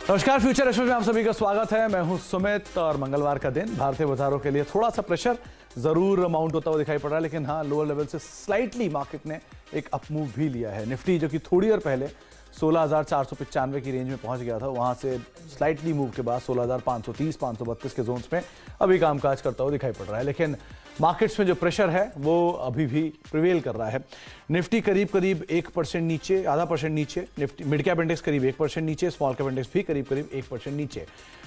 नमस्कार, future express में आप सभी का स्वागत है। मैं हूं सुमित और मंगलवार का दिन भारतीय बाजारों के लिए थोड़ा सा प्रेशर जरूर माउंट होता हुआ दिखाई पड़ रहा है, लेकिन हाँ, लोअर लेवल से स्लाइटली मार्केट ने एक अपमूव भी लिया है। निफ्टी जो कि थोड़ी देर पहले 16,495 की रेंज में पहुंच गया था, वहां से स्लाइटली मूव के बाद 16,530 532 के जोन्स में अभी कामकाज करता हुआ दिखाई पड़ रहा है। लेकिन मार्केट्स में जो प्रेशर है वो अभी भी प्रिवेल कर रहा है। निफ्टी करीब 1% नीचे, आधा परसेंट नीचे। निफ्टी मिड कैप इंडेक्स करीब 1% नीचे, स्मॉल कैप इंडेक्स भी करीब 1% नीचे।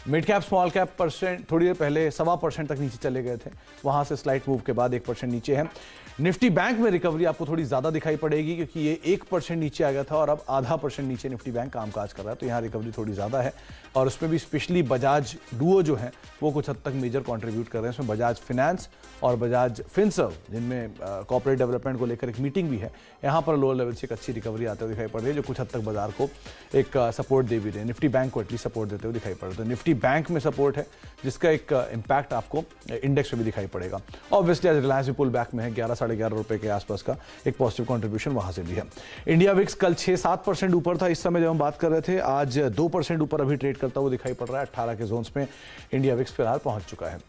Mid cap small cap percent थोड़ी देर पहले 1.25% तक नीचे चले गए थे, वहां से स्लाइट मूव के बाद 1% नीचे है। निफ्टी बैंक में रिकवरी आपको थोड़ी ज्यादा दिखाई पड़ेगी क्योंकि ये 1% नीचे आ गया था और अब आधा परसेंट नीचे निफ्टी बैंक कामकाज कर रहा है, तो यहाँ रिकवरी थोड़ी ज्यादा है। और उसमें भी स्पेशली बजाज डुओ जो है वो कुछ हद तक मेजर कंट्रीब्यूट कर रहे हैं। इसमें बजाज फिनेंस और बजाज फिनसर्व, जिनमें कॉर्पोरेट डेवलपमेंट को लेकर एक मीटिंग भी है, यहाँ पर लोअर लेवल से एक अच्छी रिकवरी आते हुए दिखाई पड़ रही है, जो कुछ हद तक बाजार को एक सपोर्ट दे भी रहे हैं। निफ्टी बैंक को एटलीस्ट सपोर्ट देते हुए दिखाई पड़ रहा है। तो निफ्टी बैंक में सपोर्ट है जिसका एक इम्पैक्ट आपको इंडेक्स में भी दिखाई पड़ेगा। ऑब्वियसली आज रिलायंस भी पुल बैक में है, 11 साढ़े 11 रुपए के आसपास का एक पॉजिटिव कंट्रीब्यूशन वहां से भी है। इंडिया विक्स कल 6-7% ऊपर था इस समय जब हम बात कर रहे थे, आज 2% ऊपर अभी ट्रेड करता हुआ दिखाई पड़ रहा है। 18 के जोन्स में इंडिया विक्स फिलहाल पहुंच चुका है।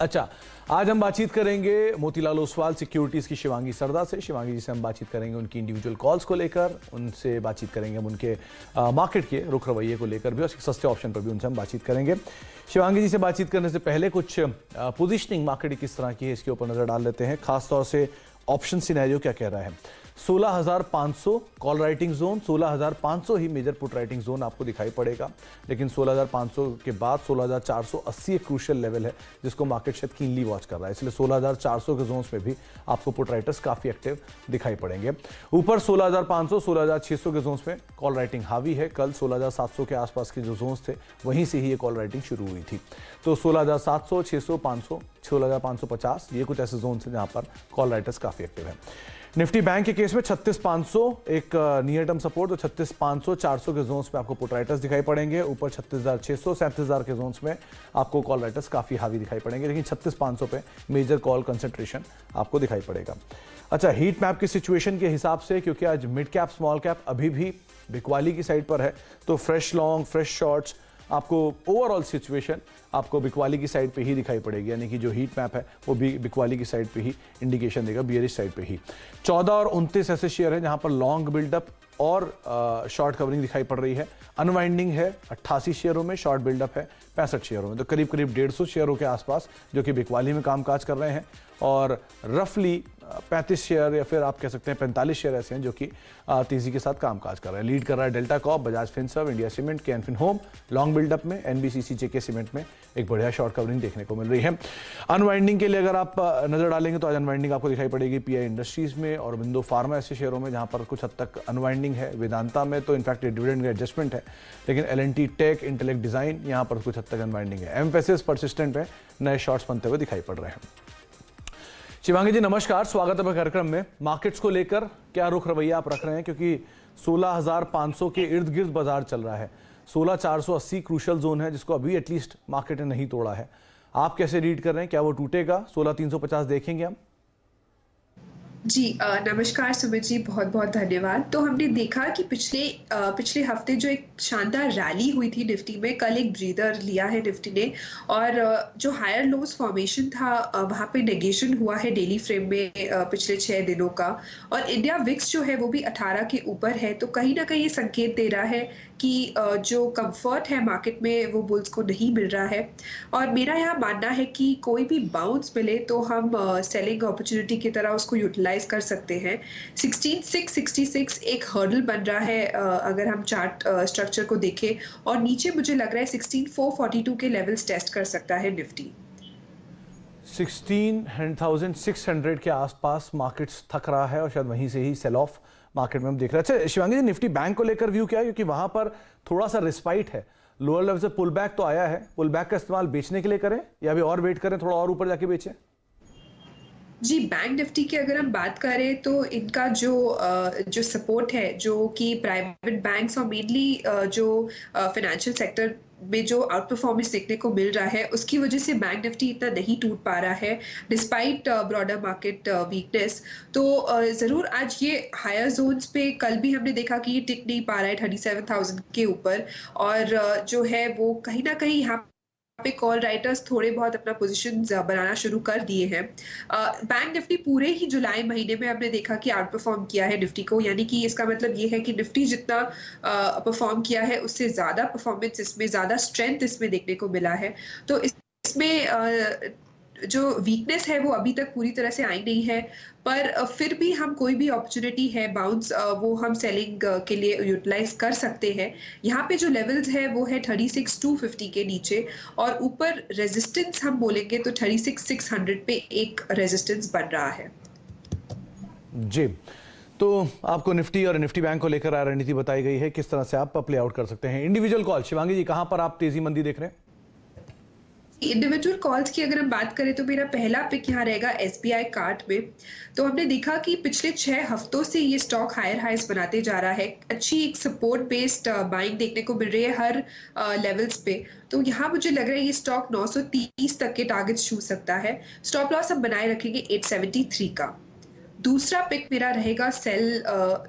अच्छा, आज हम बातचीत करेंगे मोतीलाल ओसवाल सिक्योरिटीज की शिवांगी सरदा से। शिवांगी जी से हम बातचीत करेंगे उनकी इंडिविजुअल कॉल्स को लेकर, उनसे बातचीत करेंगे हम उनके मार्केट के रुख रवैये को लेकर भी, और सस्ते ऑप्शन पर भी उनसे हम बातचीत करेंगे। शिवांगी जी से बातचीत करने से पहले कुछ पोजिशनिंग मार्केट किस तरह की है इसके ऊपर नजर डाल लेते हैं। खासतौर से ऑप्शन सिनेरियो क्या कह रहा है। 16,500 कॉल राइटिंग जोन, 16,500 ही मेजर पुट राइटिंग जोन आपको दिखाई पड़ेगा, लेकिन 16,500 के बाद 16,480 एक क्रूशियल लेवल है जिसको मार्केट शायद कीनली वॉच कर रहा है। इसलिए 16,400 के जोन्स में भी आपको पुट राइटर्स काफी एक्टिव दिखाई पड़ेंगे। ऊपर 16,500 16,600 के जोन्स में कॉल राइटिंग हावी है। कल 16,700 के आसपास के जो जोन्स थे वहीं से ही ये कॉल राइटिंग शुरू हुई थी। तो 16,700 600 500 16,550 ये कुछ ऐसे जोन हैं जहां पर कॉल राइटर्स काफी एक्टिव है। निफ्टी बैंक के केस में 36,500 एक नियर टर्म सपोर्ट, तो 36,500 400 के जोन्स में आपको पुट राइटर्स दिखाई पड़ेंगे। ऊपर 36,600 37,000 के जोन्स में आपको कॉल राइटर्स काफी हावी दिखाई पड़ेंगे, लेकिन 36,500 पे मेजर कॉल कंसंट्रेशन आपको दिखाई पड़ेगा। अच्छा, हीट मैप की सिचुएशन के हिसाब से, क्योंकि आज मिड कैप स्मॉल कैप अभी भी बिकवाली की साइड पर है, तो फ्रेश लॉन्ग फ्रेश शॉर्ट्स आपको ओवरऑल सिचुएशन आपको बिकवाली की साइड पे ही दिखाई पड़ेगी, यानी कि जो हीट मैप है वो भी बिकवाली की साइड पे ही इंडिकेशन देगा, बियरिश साइड पे ही। 14 और 29 ऐसे शेयर हैं जहां पर लॉन्ग बिल्डअप और शॉर्ट कवरिंग दिखाई पड़ रही है। अनवाइंडिंग है 88 शेयरों में, शॉर्ट बिल्डअप है 65 शेयरों में, तो करीब 150 शेयरों के आसपास जो कि बिकवाली में कामकाज कर रहे हैं, और रफली 35 शेयर या फिर आप कह सकते हैं 45 शेयर ऐसे हैं जो कि तेजी के साथ कामकाज कर रहे हैं। लीड कर रहा है Delta Corp, Bajaj Finserv, India Cement, Canfin home. Long buildup में एनबीसीसी, जेके सीमेंट में एक बढ़िया शॉर्ट कवरिंग देखने को मिल रही है। अनवाइंडिंग के लिए अगर आप नजर डालेंगे तो आज अनवाइंडिंग आपको दिखाई पड़ेगी पीआई इंडस्ट्रीज में और बिंदु फार्मा ऐसे शेयरों में जहां पर कुछ हद तक अनवाइंडिंग है। वेदांता में तो इनफैक्ट डिविडेंड एडजस्टमेंट है, लेकिन एलएनटी टेक, इंटेलेक्ट डिजाइन यहां पर कुछ हद तक अनवाइंडिंग है। एम्फेसिस परसिस्टेंट पे नए शॉर्ट्स बनते हुए दिखाई पड़ रहे हैं। शिवांगी जी नमस्कार, स्वागत है कार्यक्रम में। मार्केट्स को लेकर क्या रुख रवैया आप रख रहे हैं, क्योंकि 16,500 के इर्द गिर्द बाजार चल रहा है। 16,480 क्रूशल जोन है जिसको अभी एटलीस्ट मार्केट ने नहीं तोड़ा है। आप कैसे रीड कर रहे हैं, क्या वो टूटेगा? 16,350 देखेंगे हम? जी नमस्कार सुमित जी, बहुत बहुत धन्यवाद। तो हमने देखा कि पिछले हफ्ते जो एक शानदार रैली हुई थी निफ्टी में, कल एक ब्रीदर लिया है निफ्टी ने, और जो हायर लोज फॉर्मेशन था वहां पे नेगेशन हुआ है डेली फ्रेम में पिछले 6 दिनों का, और इंडिया विक्स जो है वो भी 18 के ऊपर है। तो कहीं ना कहीं ये संकेत दे रहा है कि जो कंफर्ट है मार्केट में वो बुल्स को नहीं मिल रहा है। और मेरा यहाँ मानना है कि कोई भी बाउंस मिले तो हम सेलिंग अपॉर्चुनिटी की तरह उसको यूटिलाइज कर सकते हैं। 16,666 एक हर्डल बन रहा है अगर हम चार्ट स्ट्रक्चर को देखें, और नीचे मुझे लग रहा है 16,442 के लेवल्स टेस्ट कर सकता है निफ्टी। 16,600 के आसपास मार्केट्स थक रहा है और शायद वहीं से ही सेल ऑफ मार्केट में हम देख रहे हैं। अच्छा शिवांगी जी, निफ्टी बैंक को लेकर व्यू क्या है, क्योंकि वहां पर थोड़ा सा रिस्पाइट है, लोअर लेवल से पुल बैक तो आया है। पुल बैक का इस्तेमाल बेचने के लिए करें या अभी और वेट करें, थोड़ा और ऊपर जाके बेचें? जी, बैंक निफ्टी की अगर हम बात करें तो इनका जो सपोर्ट है, जो कि प्राइवेट बैंक्स और मेनली जो फाइनेंशियल सेक्टर में जो आउट परफॉर्मेंस देखने को मिल रहा है उसकी वजह से बैंक निफ्टी इतना नहीं टूट पा रहा है डिस्पाइट ब्रॉडर मार्केट वीकनेस। तो जरूर आज ये हायर जोन्स पे कल भी हमने देखा कि ये टिक नहीं पा रहा है 37,000 के ऊपर, और जो है वो कहीं ना कहीं यहाँ पे कॉल राइटर्स थोड़े बहुत अपना पोजीशन बनाना शुरू कर दिए हैं। बैंक निफ्टी पूरे ही जुलाई महीने में हमने देखा कि आउट परफॉर्म किया है निफ्टी को, यानी कि इसका मतलब ये है कि निफ्टी जितना परफॉर्म किया है उससे ज्यादा परफॉर्मेंस इसमें, ज्यादा स्ट्रेंथ इसमें देखने को मिला है। तो इसमें जो वीकनेस है वो अभी तक पूरी तरह से आई नहीं है, पर फिर भी हम कोई भी अपॉर्चुनिटी है बाउंस वो हम सेलिंग के लिए यूटिलाइज कर सकते हैं। यहाँ पे जो लेवल्स है वो है 36,250 के नीचे, और ऊपर रेजिस्टेंस हम बोलेंगे तो 36,600 पे एक रेजिस्टेंस बन रहा है। जी, तो आपको निफ्टी और निफ्टी बैंक को लेकर आ रणनीति बताई गई है, किस तरह से आप प्ले आउट कर सकते हैं। इंडिविजुअल कॉल, शिवांगी जी, कहां पर आप तेजी मंदी देख रहे हैं? इंडिविजुअल कॉल्स की अगर हम बात करें तो मेरा पहला पिक यहाँ रहेगा एसबीआई कार्ड में। तो हमने देखा कि पिछले 6 हफ्तों से ये स्टॉक हायर हाइस बनाते जा रहा है, अच्छी एक सपोर्ट बेस्ड बाइंग देखने को मिल रही है हर लेवल्स पे। तो यहाँ मुझे लग रहा है ये स्टॉक 930 तक के टारगेट छू सकता है। स्टॉप लॉस हम बनाए रखेंगे 873 का। दूसरा पिक मेरा रहेगा सेल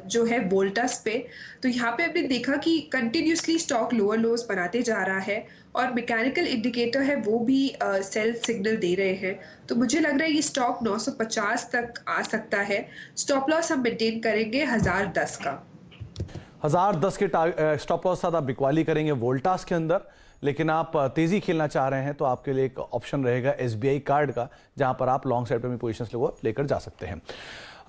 जो है वोल्टास पे। तो यहाँ पे हमने देखा कि कंटिन्यूसली स्टॉक लोअर लोज बनाते जा रहा है, और मैकेनिकल इंडिकेटर है वो भी सेल सिग्नल दे रहे हैं। तो मुझे लग रहा है ये स्टॉक 950 तक आ सकता है। स्टॉप लॉस हम मेंटेन करेंगे 1010 का। 1010 के स्टॉप लॉस साथ आप बिकवाली करेंगे वोल्टास के अंदर, लेकिन आप तेजी खेलना चाह रहे हैं तो आपके लिए एक ऑप्शन रहेगा एसबीआई कार्ड का, जहां पर आप लॉन्ग साइड पे भी पोजीशंस लेकर जा सकते हैं।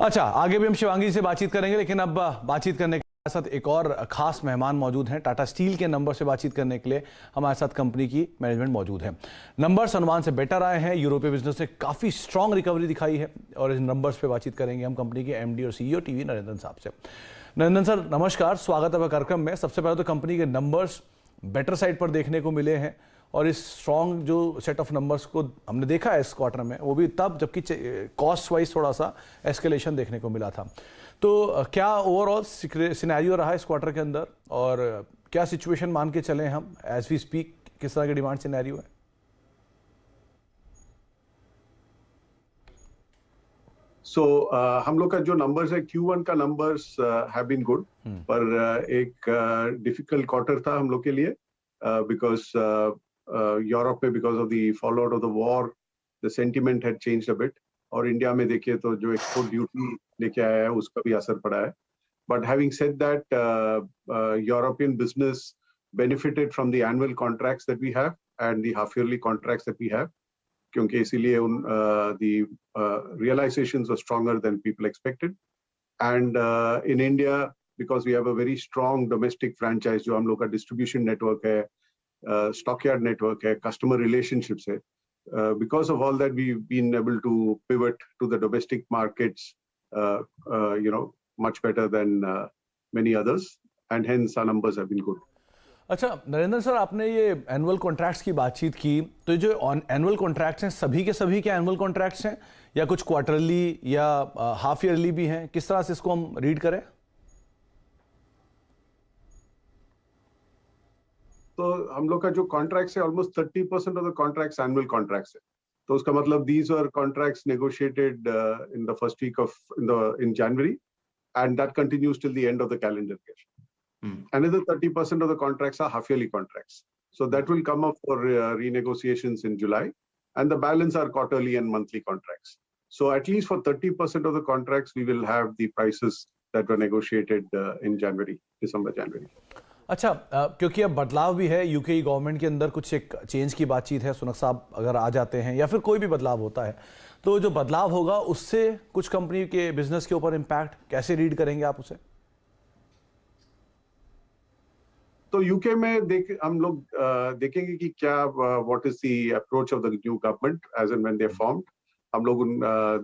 अच्छा, आगे भी हम शिवांगी जी से बातचीत करेंगे, लेकिन अब बातचीत करने के साथ एक और खास मेहमान मौजूद हैं। टाटा स्टील के नंबर से बातचीत करने के लिए हमारे साथ कंपनी की मैनेजमेंट मौजूद है। नंबर्स अनुमान से बेटर आए हैं, यूरोपीय बिजनेस ने काफी स्ट्रांग रिकवरी दिखाई है, और इन नंबर्स पे बातचीत करेंगे हम कंपनी के एमडी और सीईओ टीवी नरेंद्रन साहब से। नरेंद्रन सर, नमस्कार, स्वागत है कार्यक्रम में। सबसे पहले तो कंपनी के नंबर्स बेटर साइड पर देखने को मिले हैं, और इस स्ट्रॉन्ग जो सेट ऑफ नंबर्स को हमने देखा है इस क्वार्टर में, वो भी तब जबकि कॉस्ट वाइज थोड़ा सा एस्केलेशन देखने को मिला था। तो क्या ओवरऑल सिनेरियो रहा इस क्वार्टर के अंदर, और क्या सिचुएशन मान के चलें हम एज वी स्पीक, किस तरह की डिमांड सिनेरियो है? हम लोग का जो नंबर्स है Q1 का नंबर्स हैव बीन गुड, पर एक डिफिकल्ट क्वार्टर था हम लोग के लिए, बिकॉज यूरोप में because of the fall out of the war the sentiment had changed a bit, और इंडिया में देखिए तो जो एक्सपोर्ट ड्यूटी लेके आया है उसका भी असर पड़ा है। But having said that, European business benefited from the annual contracts that we have and the half yearly contracts that we have, क्योंकि इसीलिए the realizations were stronger than people expected. And in India, because we have a very strong domestic franchise, जो हम लोग का distribution network है, stockyard network है, customer relationships है, because of all that we've been able to pivot to the domestic markets, much better than many others, and hence our numbers have been good. अच्छा Narendra sir, आपने ये annual contracts की बातचीत की, तो जो एनुअल कॉन्ट्रैक्ट्स हैं सभी के सभी क्या एनुअल कॉन्ट्रैक्ट्स हैं, या कुछ क्वार्टरली या हाफ ईयरली भी हैं? किस तरह से इसको हम रीड करें? तो हम लोग का जो कॉन्ट्रैक्ट्स है almost 30% of the contracts annual contracts है। तो उसका मतलब these are contracts negotiated in the first week of in January, and that continues till the end of the calendar year. Another 30% of the contracts are half-yearly contracts. So that will come up for renegotiations in July, and the balance are quarterly and monthly contracts. So at least for 30% of the contracts, we will have the prices that were negotiated in January, December, January. अच्छा, क्योंकि अब बदलाव भी है, UK government के अंदर कुछ एक चेंज की बातचीत है, सुनक साहब अगर आ जाते हैं या फिर कोई भी बदलाव होता है, तो जो बदलाव होगा उससे कुछ कंपनी के बिजनेस के ऊपर इम्पैक्ट कैसे रीड करेंगे आप उसे? तो यूके में हम लोग देखेंगे कि क्या what is the approach of the new government as and when they formed. हम लोग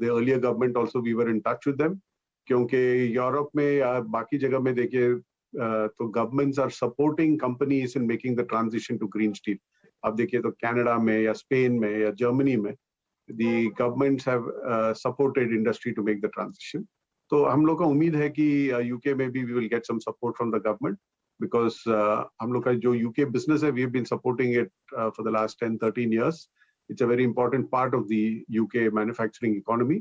the earlier government also we were in touch with them, क्योंकि यूरोप में या बाकी जगह में देखिए तो governments are supporting companies in making the transition to green steel. अब देखिए तो कनाडा में या स्पेन में या जर्मनी में the governments have supported industry to make the transition. तो हम लोग का उम्मीद है कि यूके में भी we will get some support from the government, because हम लोग का जो UK business है, we have been supporting it for the last 10-13 years. It's a very important part of the UK manufacturing economy.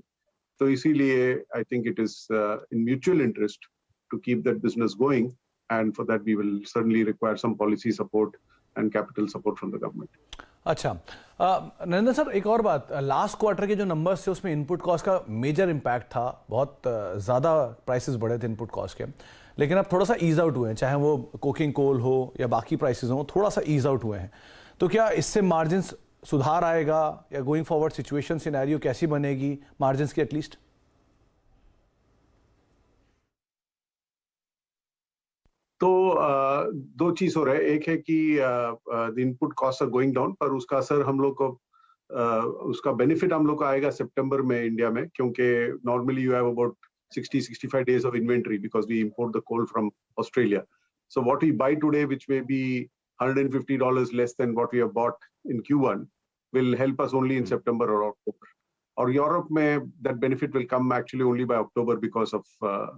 तो इसीलिए I think it is in mutual interest to keep that business going, and for that we will certainly require some policy support and capital support from the government. अच्छा, Narendra sir, एक और बात, last quarter के जो numbers थे उसमें input cost का major impact था, बहुत ज़्यादा प्राइसेस बढ़े थे इनपुट कॉस्ट के, लेकिन अब थोड़ा सा ईज आउट हुए हैं, चाहे वो कोकिंग कोल हो या बाकी प्राइसेस हो, थोड़ा सा ईज आउट हुए हैं। तो क्या इससे मार्जिन्स सुधार आएगा, या गोइंग फॉरवर्ड सिचुएशन सिनेरियो कैसी बनेगी मार्जिन्स की एटलीस्ट? तो दो चीज हो रहा है, एक है कि the input cost are going down, पर उसका असर हम लोग को उसका बेनिफिट हम लोग को आएगा सितंबर में इंडिया में, क्योंकि normally you have about 60-65 days of inventory because we import the coal from Australia. So what we buy today, which may be $150 less than what we have bought in Q1, will help us only in September or October. Or Europe में that benefit will come actually only by October because of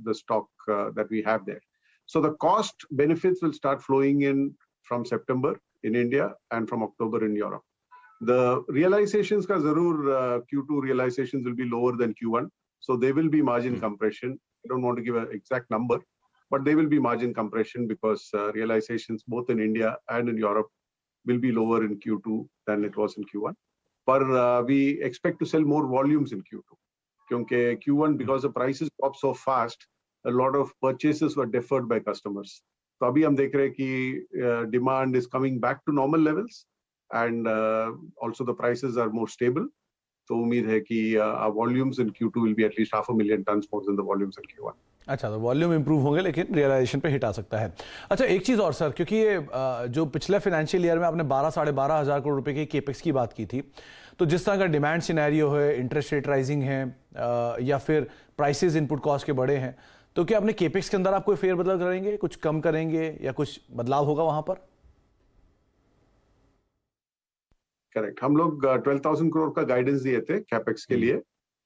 the stock that we have there. So the cost benefits will start flowing in from September in India and from October in Europe. The realizations का जरूर Q2 realizations will be lower than Q1, so there will be margin compression. I don't want to give an exact number, but there will be margin compression because realizations both in India and in Europe will be lower in Q2 than it was in Q1. But we expect to sell more volumes in Q2, क्योंकि Q1 because the prices dropped so fast, a lot of purchases were deferred by customers. तो अभी हम देख रहे हैं कि demand is coming back to normal levels, and also the prices are more stable. तो उम्मीद है कि our volumes in Q2 will be at least 500,000 tons more than the volumes in Q1. अच्छा, तो वॉल्यूम इंप्रूव होंगे लेकिन realisation पे hit आ सकता है। अच्छा, एक चीज़ और सर, क्योंकि ये जो पिछले फाइनेंशियल ईयर में आपने 12-12.5 हज़ार करोड़ रुपए की केपेक्स की बात की थी, तो जिस तरह का डिमांड सिनेरियो है, इंटरेस्ट रेट राइजिंग है, या फिर प्राइसेस इनपुट कॉस्ट के बड़े हैं, तो क्या अपने केपेक्स के अंदर आप कोई फेरबदल करेंगे, कुछ कम करेंगे, या कुछ बदलाव होगा वहां पर? करेक्ट, हम लोग 12,000 करोड़ का गाइडेंस दिए थे कैपेक्स के लिए.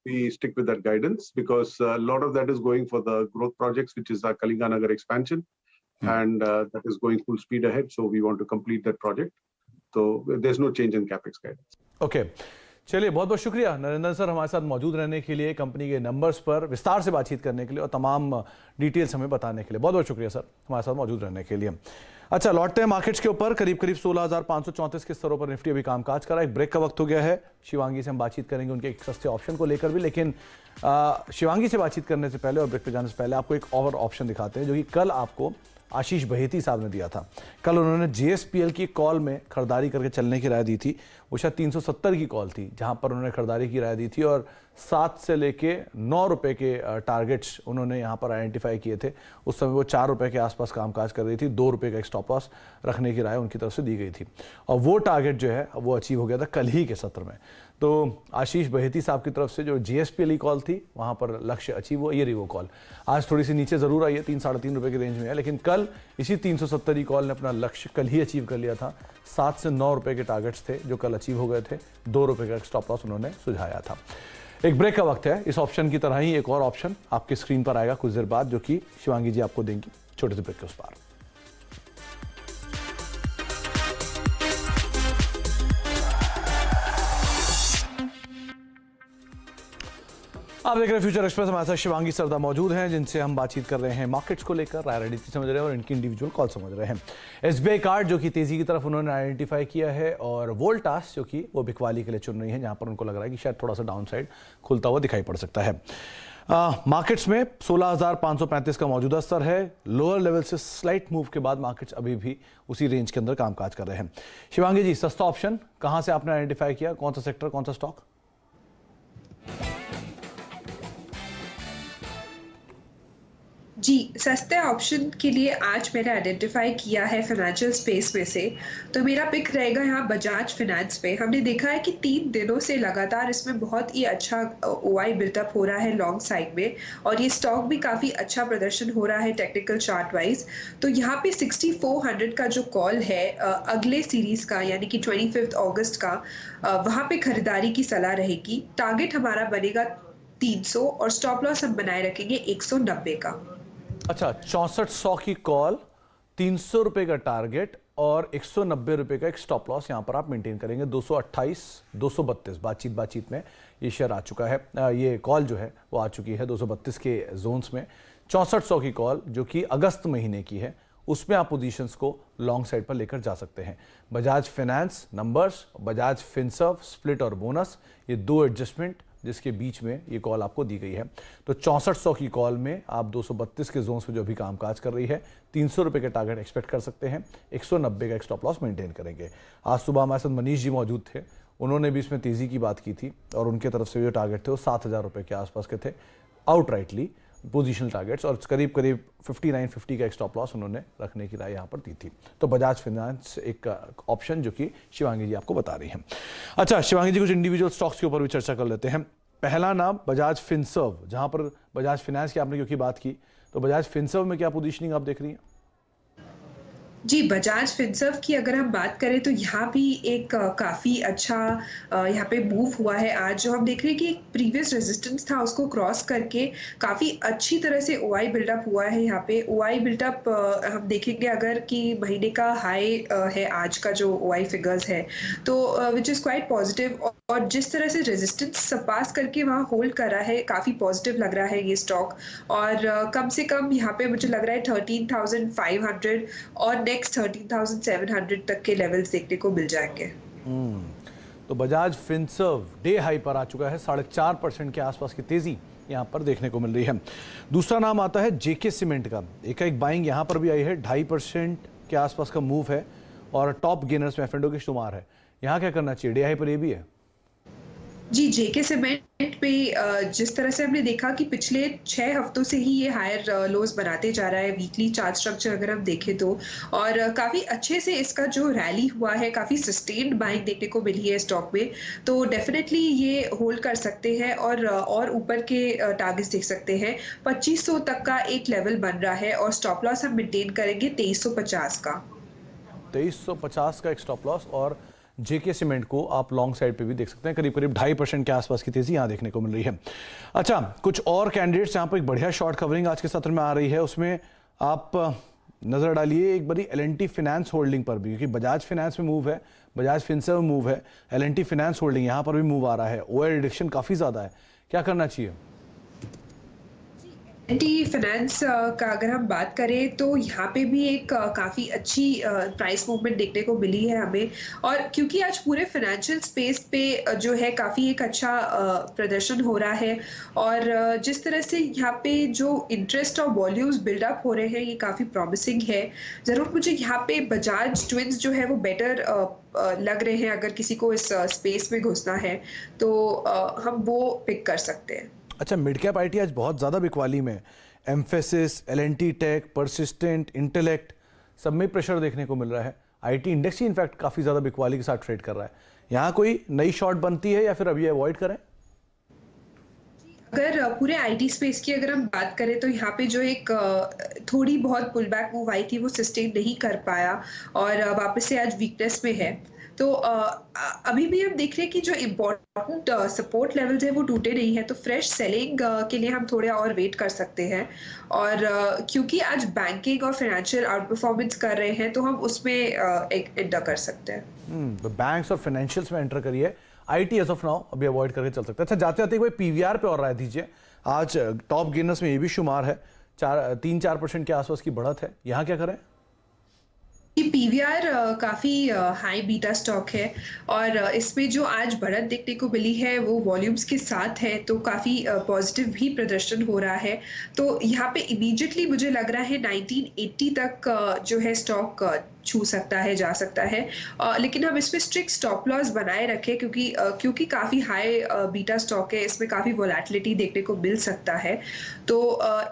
We stick with that guidance because a lot of that is going for the growth projects, which is our Kalinganagar expansion, and that is going full speed ahead. So we want to complete that project. So there's no change in capex guidance. Okay. चलिए, बहुत बहुत शुक्रिया Narendra sir हमारे साथ मौजूद रहने के लिए, कंपनी के नंबर्स पर विस्तार से बातचीत करने के लिए और तमाम डिटेल्स हमें बताने के लिए। बहुत बहुत शुक्रिया सर हमारे साथ मौजूद रहने के लिए। अच्छा, लौटते हैं मार्केट्स के ऊपर। करीब 16,534 के स्तरों पर निफ्टी अभी कामकाज कर रहा है। एक ब्रेक का वक्त हो गया है। शिवांगी से हम बातचीत करेंगे उनके एक सस्ते ऑप्शन को लेकर भी, लेकिन शिवांगी से बातचीत करने से पहले और ब्रेक पे जाने से पहले आपको एक और ऑप्शन दिखाते हैं जो कि कल आपको आशीष बहेती साहब ने दिया था। कल उन्होंने JSPL की कॉल में खरीदारी करके चलने की राय दी थी। वो शायद 370 की कॉल थी जहां पर उन्होंने खरीदारी की राय दी थी, और 7 से लेके 9 रुपए के टारगेट्स उन्होंने यहां पर आइडेंटिफाई किए थे। उस समय वो 4 रुपए के आसपास कामकाज कर रही थी। 2 रुपए का एक स्टॉप लॉस रखने की राय उनकी तरफ से दी गई थी, और वो टारगेट जो है वो अचीव हो गया था कल ही के सत्र में। तो आशीष बहेती साहब की तरफ से जो JSPL की कॉल थी वहां पर लक्ष्य अचीव हुआ। ये रही वो कॉल। आज थोड़ी सी नीचे जरूर आई है, 3-3.5 रुपए की रेंज में है, लेकिन कल इसी 370 की कॉल ने अपना लक्ष्य कल ही अचीव कर लिया था। 7 से 9 रुपए के टारगेट्स थे जो कल अचीव हो गए थे। 2 रुपए का स्टॉप लॉस उन्होंने सुझाया था। एक ब्रेक का वक्त है। इस ऑप्शन की तरह ही एक और ऑप्शन आपकी स्क्रीन पर आएगा कुछ देर बाद, जो कि शिवांगी जी आपको देंगी छोटे से ब्रेक के उस पार। आप देख रहे हैं फ्यूचर एक्सप्रेस। हमारे साथ शिवांगी सरदा मौजूद हैं जिनसे हम बातचीत कर रहे हैं मार्केट्स को लेकर, राय रणनीति समझ रहे हैं और इनकी इंडिविजुअल कॉल समझ रहे हैं। SBI कार्ड जो कि तेजी की तरफ उन्होंने आइडेंटिफाई किया है, और वोल्टास जो कि वो बिकवाली के लिए चुन रही है जहां पर उनको लग रहा है कि शायद थोड़ा सा डाउन साइड खुलता हुआ दिखाई पड़ सकता है। मार्केट्स में 16,535 का मौजूदा स्तर है। लोअर लेवल से स्लाइट मूव के बाद मार्केट्स अभी भी उसी रेंज के अंदर कामकाज कर रहे हैं। शिवांगी जी, सस्ता ऑप्शन कहां से आपने आइडेंटिफाई किया, कौन सा सेक्टर, कौन सा स्टॉक? जी, सस्ते ऑप्शन के लिए आज मैंने आइडेंटिफाई किया है फाइनेंशियल स्पेस में से, तो मेरा पिक रहेगा यहाँ बजाज फाइनेंस पे। हमने देखा है कि 3 दिनों से लगातार इसमें बहुत ही अच्छा OI बिल्टअप हो रहा है लॉन्ग साइड में, और ये स्टॉक भी काफ़ी अच्छा प्रदर्शन हो रहा है टेक्निकल चार्ट वाइज। तो यहाँ पे 6400 का जो कॉल है अगले सीरीज का, यानी कि 25 अगस्त का, वहाँ पे खरीदारी की सलाह रहेगी। टारगेट हमारा बनेगा 300 और स्टॉप लॉस हम बनाए रखेंगे 190 का। अच्छा, 6400 की कॉल 300 रुपए का टारगेट और 190 रुपए का एक स्टॉप लॉस यहां पर आप मेंटेन करेंगे। 228, 232 बातचीत में ये शेयर आ चुका है, ये कॉल जो है वो आ चुकी है 232 के जोन्स में। 6400 की कॉल जो कि अगस्त महीने की है, उसमें आप पोजीशंस को लॉन्ग साइड पर लेकर जा सकते हैं। Bajaj finance numbers, Bajaj Finserv split और बोनस, ये दो एडजस्टमेंट जिसके बीच में ये कॉल आपको दी गई है। तो 6400 की कॉल में आप 232 के जोन्स में जो भी कामकाज कर रही है, 300 रुपए के टारगेट एक्सपेक्ट कर सकते हैं, 190 का एक स्टॉप लॉस मेंटेन करेंगे। आज सुबह हमारे साथ मनीष जी मौजूद थे, उन्होंने भी इसमें तेजी की बात की थी और उनके तरफ से जो टारगेट थे वो 7000 रुपए के आसपास के थे आउटराइटली पोजीशनल टारगेट्स, और करीब 59-50 का एक स्टॉप लॉस उन्होंने रखने की राय यहाँ पर दी थी। तो बजाज फाइनेंस एक ऑप्शन जो कि शिवांगी जी आपको बता रही हैं। अच्छा शिवांगी जी, कुछ इंडिविजुअल स्टॉक्स के ऊपर भी चर्चा कर लेते हैं। पहला नाम बजाज फिनसर्व, जहां पर बजाज फाइनेंस की आपने क्योंकि बात की, तो बजाज फिनसर्व में क्या पोजीशनिंग आप देख रही हैं? जी, बजाज फिनसर्व की अगर हम बात करें तो यहाँ भी एक काफ़ी अच्छा यहाँ पे मूव हुआ है आज। जो हम देख रहे हैं कि एक प्रीवियस रेजिस्टेंस था, उसको क्रॉस करके काफ़ी अच्छी तरह से ओआई बिल्डअप हुआ है। यहाँ पे ओआई बिल्डअप हम देखेंगे अगर कि महीने का हाई है आज का जो ओआई फिगर्स है, तो विच इज़ क्वाइट पॉजिटिव। और जिस तरह से रेजिस्टेंस सरपास करके वहाँ होल्ड कर रहा है, काफ़ी पॉजिटिव लग रहा है ये स्टॉक। और कम से कम यहाँ पे मुझे लग रहा है 13,500 और नेक्स्ट 13,700 तक के लेवल्स देखने को मिल जाएंगे। तो बजाज फिनसर्व डे हाई पर आ चुका है, 4.5% के आसपास की तेजी यहां पर देखने को मिल रही है। दूसरा नाम आता है जेके सीमेंट का, एक बाइंग यहां पर भी आई है, 2.5% के आसपास का मूव है और टॉप गेनर्स में एफ&ओ के शुमार है। यहां क्या करना चाहिए? डे हाई पर ये भी है। जी, जेके सीमेंट पे जिस तरह से हमने देखा कि पिछले 6 हफ्तों से ही ये हायर लोज बनाते जा रहा है, वीकली चार्ट स्ट्रक्चर अगर हम देखें तो, और काफ़ी अच्छे से इसका जो रैली हुआ है, काफ़ी सस्टेन्ड बाइंग देखने को मिली है स्टॉक में। तो डेफिनेटली ये होल्ड कर सकते हैं और ऊपर के टारगेट्स देख सकते हैं। 2500 तक का एक लेवल बन रहा है और स्टॉप लॉस हम मेंटेन करेंगे 2350 का। 2350 का एक स्टॉप लॉस, और जेके सीमेंट को आप लॉन्ग साइड पे भी देख सकते हैं, करीब 2.5% के आसपास की तेजी यहां देखने को मिल रही है। अच्छा, कुछ और कैंडिडेट्स यहां पर एक बढ़िया शॉर्ट कवरिंग आज के सत्र में आ रही है, उसमें आप नजर डालिए एक बड़ी एल&टी फाइनेंस होल्डिंग पर भी, क्योंकि बजाज फाइनेंस में मूव है, बजाज फिनसर्व में मूव है, एल&टी फाइनेंस होल्डिंग यहां पर भी मूव आ रहा है। ओआई रिडक्शन काफी ज्यादा है, क्या करना चाहिए? एल&टी फाइनेंस का अगर हम बात करें तो यहाँ पे भी एक काफ़ी अच्छी प्राइस मूवमेंट देखने को मिली है हमें। और क्योंकि आज पूरे फाइनेंशियल स्पेस पे जो है काफ़ी एक अच्छा प्रदर्शन हो रहा है, और जिस तरह से यहाँ पे जो इंटरेस्ट और वॉल्यूम्स बिल्डअप हो रहे हैं, ये काफ़ी प्रॉमिसिंग है। ज़रूर मुझे यहाँ पे बजाज ट्विंस जो है वो बेटर लग रहे हैं। अगर किसी को इस स्पेस में घुसना है तो हम वो पिक कर सकते हैं। अच्छा, मिड कैप आईटी आज बहुत ज्यादा बिकवाली में, Mphasis, L and T tech, Persistent, Intellect, सब में प्रेशर देखने को मिल रहा है। आईटी इंडेक्स ही इनफैक्ट काफी ज्यादा बिकवाली के साथ ट्रेड कर रहा है। यहाँ कोई नई शॉर्ट बनती है या फिर अभी अवॉइड करें? अगर पूरे आईटी स्पेस की अगर हम बात करें तो यहाँ पे जो एक थोड़ी बहुत पुल बैक मूव आई थी वो सस्टेन नहीं कर पाया और वापस से आज वीकनेस में है। तो अभी भी हम देख रहे हैं कि जो इम्पोर्टेंट सपोर्ट लेवल्स है वो टूटे नहीं है, तो फ्रेश सेलिंग के लिए हम थोड़ा और वेट कर सकते हैं। और क्योंकि आज बैंकिंग और फाइनेंशियल आउट परफॉर्मेंस कर रहे हैं तो हम उसमें एक एंटर कर सकते हैं। तो बैंक्स और फाइनेंशियल्स में एंटर करिए, आईटी एज ऑफ नाउ अभी अवॉइड करके चल सकते हैं। अच्छा, जाते जाते कोई पीवीआर पे और राय दीजिए। आज टॉप गेनर्स में ये भी शुमार है, 3-4% के आसपास की बढ़त है, यहाँ क्या करें? पीवीआर काफी हाई बीटा स्टॉक है और इसमें जो आज बढ़त देखने को मिली है वो वॉल्यूम्स के साथ है, तो काफी पॉजिटिव भी प्रदर्शन हो रहा है। तो यहाँ पे इमीडिएटली मुझे लग रहा है 1980 तक जो है स्टॉक छू सकता है, जा सकता है। लेकिन हम इसमें स्ट्रिक्ट स्टॉप लॉस बनाए रखें क्योंकि काफी हाई बीटा स्टॉक है, इसमें काफी वोलेटिलिटी देखने को मिल सकता है। तो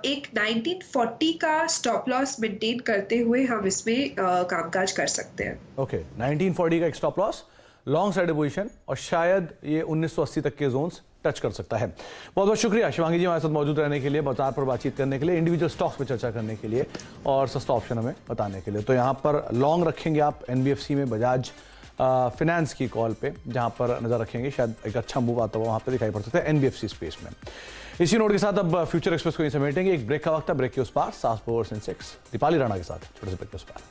एक 1940 का स्टॉप लॉस मेंटेन करते हुए हम इसमें कामकाज कर सकते हैं। ओके, 1940 का एक stop loss, long side position, और शायद ये 1980 तक के जोन्स टच कर सकता है। बहुत बहुत शुक्रिया शिवांगी जी हमारे साथ मौजूद रहने के लिए, बाजार पर बातचीत करने के लिए, इंडिविजुअल स्टॉक्स पर चर्चा करने के लिए और सस्ता ऑप्शन हमें बताने के लिए। तो यहाँ पर लॉन्ग रखेंगे आप एनबीएफसी में, बजाज फिनेंस की कॉल पे, जहां पर नजर रखेंगे, शायद एक अच्छा मूव आता हुआ वहां पे दिखाई पड़ सकता है एनबीएफसी स्पेस में। इसी नोट के साथ अब फ्यूचर एक्सप्रेस को यहीं समेटेंगे। एक ब्रेक का वक्त है, ब्रेक के उस पार 7 ओवर 6, दीपाली राणा के साथ छोटे से ब्रेक के उस पार।